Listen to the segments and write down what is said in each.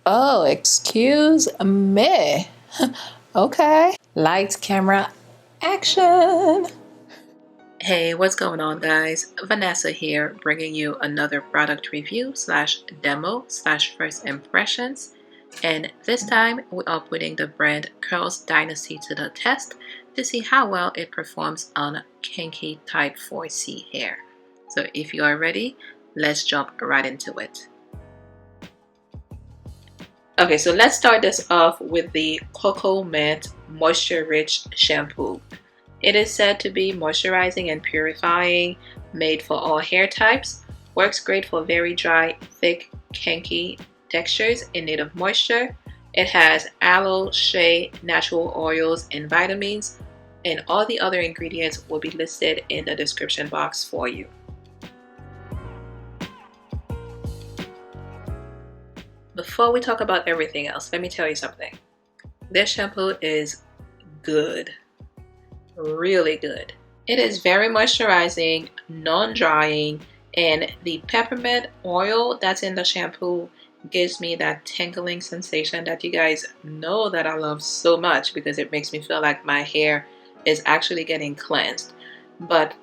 Oh, excuse me. Okay. Lights, camera, action. Hey, what's going on, guys? Vanessa here, bringing you another product review slash demo slash first impressions. And this time we are putting the brand Curls Dynasty to the test to see how well it performs on kinky type 4C hair. So if you are ready, let's jump right into it. Okay, so let's start this off with the Cocoa Mint Moisture Rich Shampoo. It is said to be moisturizing and purifying, made for all hair types, works great for very dry, thick, kinky textures in need of moisture. It has aloe, shea, natural oils, and vitamins, and all the other ingredients will be listed in the description box for you. Before we talk about everything else, let me tell you something. This shampoo is good. Really good. It is very moisturizing, non-drying, and the peppermint oil that's in the shampoo gives me that tingling sensation that you guys know that I love so much because it makes me feel like my hair is actually getting cleansed. But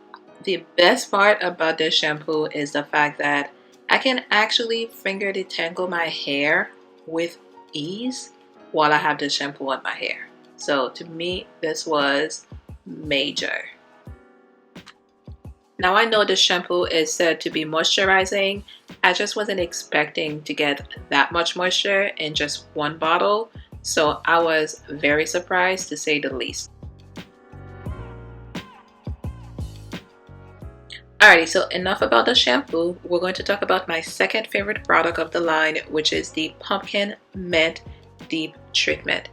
the best part about this shampoo is the fact that I can actually finger detangle my hair with ease while I have this shampoo on my hair. So to me, this was major. Now I know this shampoo is said to be moisturizing. I just wasn't expecting to get that much moisture in just one bottle. So I was very surprised to say the least. Alrighty, so enough about the shampoo. We're going to talk about my second favorite product of the line, which is the Pumpkin Mint Deep Treatment.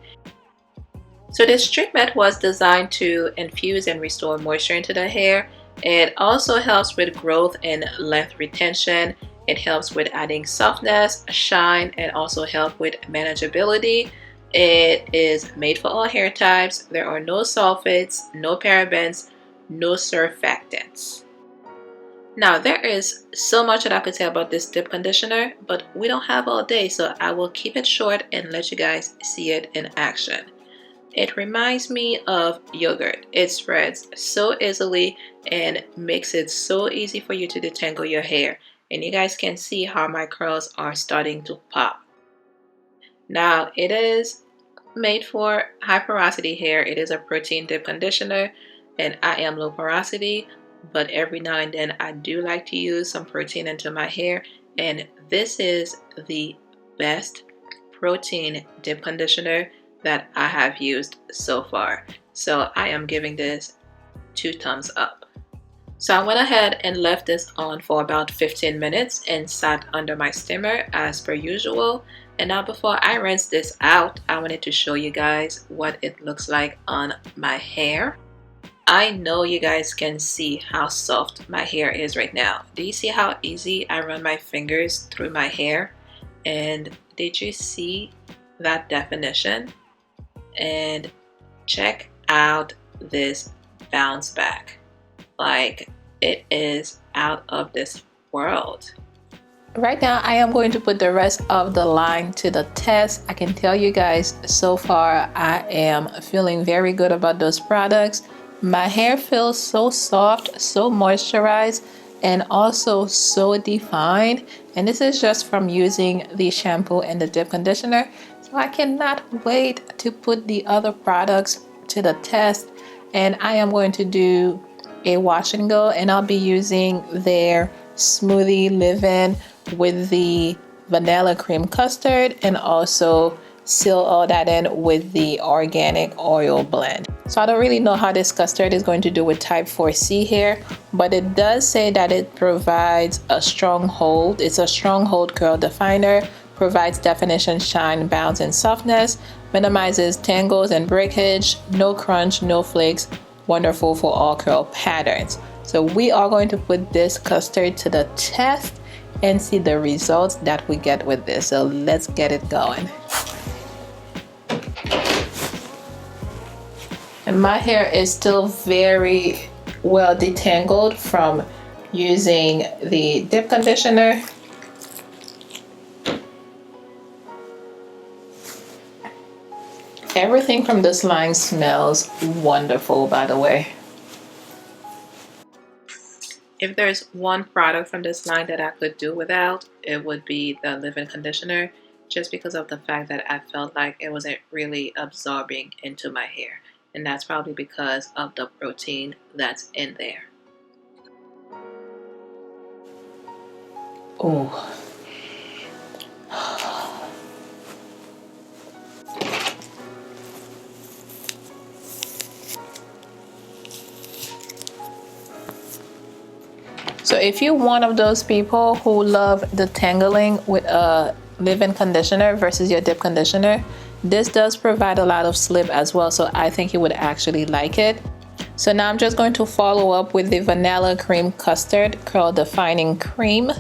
So this treatment was designed to infuse and restore moisture into the hair. It also helps with growth and length retention. It helps with adding softness, shine, and also help with manageability. It is made for all hair types. There are no sulfates, no parabens, no surfactants. Now there is so much that I could say about this dip conditioner, but we don't have all day, so I will keep it short and let you guys see it in action. It reminds me of yogurt. It spreads so easily and makes it so easy for you to detangle your hair. And you guys can see how my curls are starting to pop. Now it is made for high porosity hair. It is a protein dip conditioner and I am low porosity. But every now and then I do like to use some protein into my hair, and this is the best protein dip conditioner that I have used so far. So I am giving this 2 thumbs up. So I went ahead and left this on for about 15 minutes and sat under my steamer as per usual. And now before I rinse this out, I wanted to show you guys what it looks like on my hair. I know you guys can see how soft my hair is right now. Do you see how easy I run my fingers through my hair? And did you see that definition? And check out this bounce back. Like, it is out of this world. Right now, I am going to put the rest of the line to the test. I can tell you guys so far, I am feeling very good about those products. My hair feels so soft, so moisturized, and also so defined. And this is just from using the shampoo and the dip conditioner. So I cannot wait to put the other products to the test. And I am going to do a wash and go, and I'll be using their smoothie leave-in with the vanilla cream custard, and also seal all that in with the organic oil blend. So I don't really know how this custard is going to do with type 4C hair, but it does say that it provides a strong hold. It's a strong hold curl definer, provides definition, shine, bounce, and softness, minimizes tangles and breakage, no crunch, no flakes, wonderful for all curl patterns. So we are going to put this custard to the test and see the results that we get with this. So let's get it going. And my hair is still very well detangled from using the dip conditioner. Everything from this line smells wonderful, by the way. If there's one product from this line that I could do without, it would be the leave-in conditioner, just because of the fact that I felt like it wasn't really absorbing into my hair. And that's probably because of the protein that's in there. Oh. So if you're one of those people who love the tangling with a leave-in conditioner versus your dip conditioner, this does provide a lot of slip as well, so I think you would actually like it. So now I'm just going to follow up with the vanilla cream custard curl defining cream.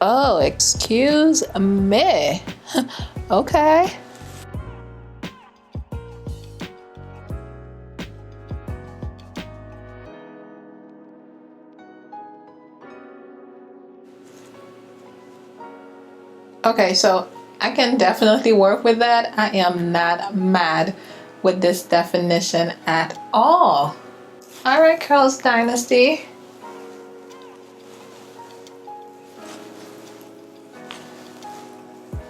Oh, excuse me. Okay. Okay, so I can definitely work with that. I am not mad with this definition at all. All right, Curls Dynasty.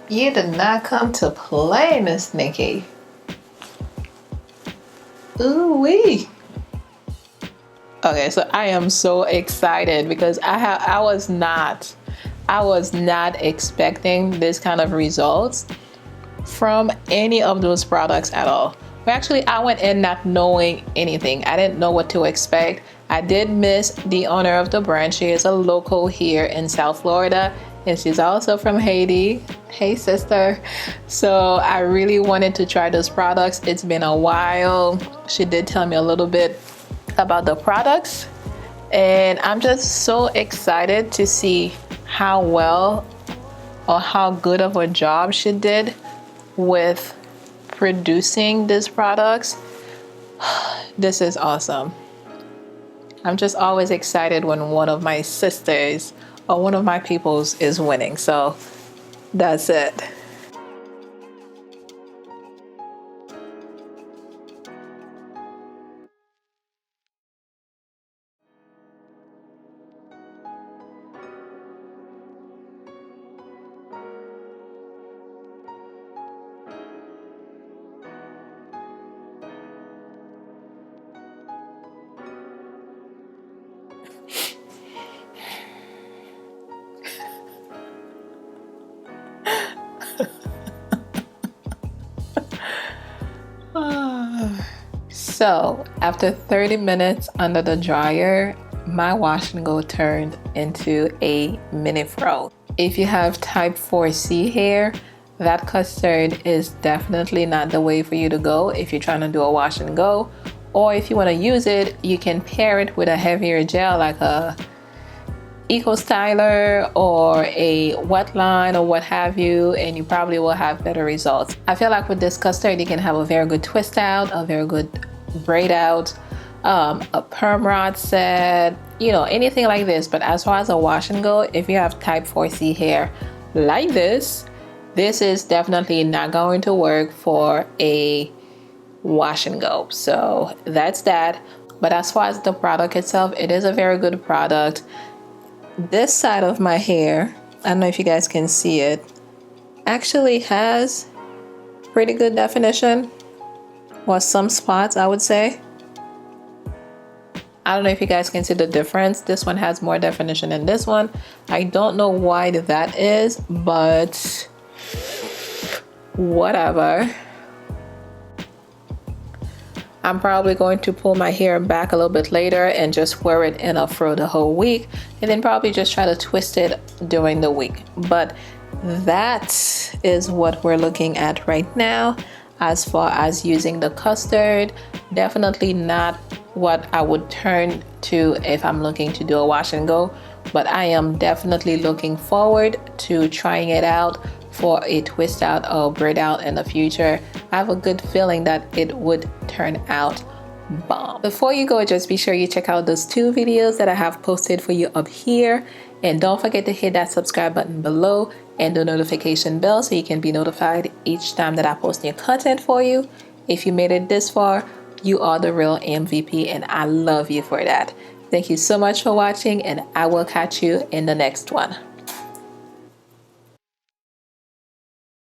You did not come to play, Miss Nikki. Ooh-wee. Okay, so I am so excited because I was not expecting this kind of results from any of those products at all. Actually, I went in not knowing anything. I didn't know what to expect. I did miss the owner of the brand. She is a local here in South Florida, and she's also from Haiti. Hey, sister. So I really wanted to try those products. It's been a while. She did tell me a little bit about the products, and I'm just so excited to see how well or how good of a job she did with producing these products. This is awesome. I'm just always excited when one of my sisters or one of my peoples is winning. So that's it. So after 30 minutes under the dryer, my wash and go turned into a mini fro. If you have type 4C hair, that custard is definitely not the way for you to go if you're trying to do a wash and go. Or if you want to use it, you can pair it with a heavier gel like a Eco Styler or a wet line or what have you, and you probably will have better results. I feel like with this custard you can have a very good twist out, a very good braid out, a perm rod set, you know, anything like this. But as far as a wash and go, if you have type 4C hair like this is definitely not going to work for a wash and go. So that's that. But as far as the product itself, it is a very good product. This side of my hair, I don't know if you guys can see it, actually has pretty good definition, or some spots I would say. I don't know if you guys can see the difference. This one has more definition than this one. I don't know why that is, but whatever. I'm probably going to pull my hair back a little bit later and just wear it in a fro the whole week, and then probably just try to twist it during the week. But that is what we're looking at right now. As far as using the custard, definitely not what I would turn to if I'm looking to do a wash and go, but I am definitely looking forward to trying it out for a twist out or braid out in the future. I have a good feeling that it would turn out bomb. Before you go, just be sure you check out those 2 videos that I have posted for you up here, and don't forget to hit that subscribe button below and the notification bell so you can be notified each time that I post new content for you. If you made it this far, you are the real MVP, and I love you for that. Thank you so much for watching, and I will catch you in the next one.